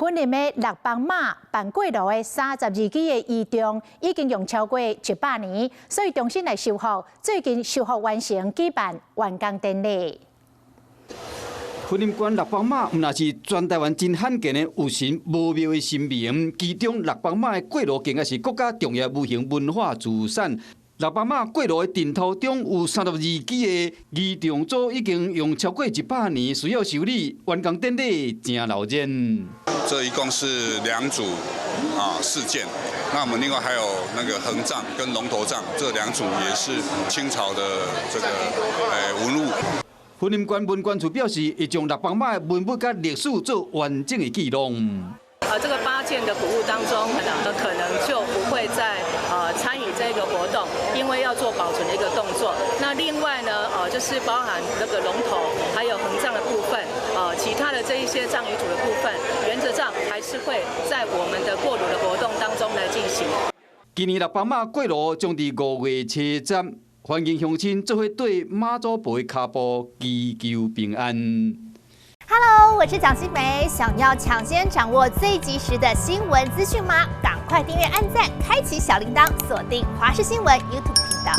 昆林的六帮马办过路的32支的遗钟，已经用超过100年，所以重新来修复，最近修复完成，举办完工典礼。 昆林关六帮马，毋那是全台湾真罕见的有神无庙的神明，其中六帮马的过路更加是国家重要无形文化资产。六帮马过路的阵途中有32支的仪仗组，已经用超过100年，需要修理，完工典礼真闹热。这一共是2组事件，那我们另外还有那个横杖跟龙头杖，这2组也是清朝的这个文物。 昆林关文管处表示，会将六帮马的文物甲历史做完整的记录。这个8件的古物当中，可能就不会再参与这个活动，因为要做保存的一个动作。那另外呢，就是包含那个龙头还有横杖的部分，其他的这一些杖与土的部分，原则上还是会在我们的过路的活动当中来进行。今年六帮马过路将伫5月7日。 欢迎乡亲做伙对妈祖婆的脚步祈求平安。Hello， 我是蒋欣梅。想要抢先掌握最及时的新闻资讯吗？赶快订阅、按赞、开启小铃铛，锁定华视新闻 YouTube 频道。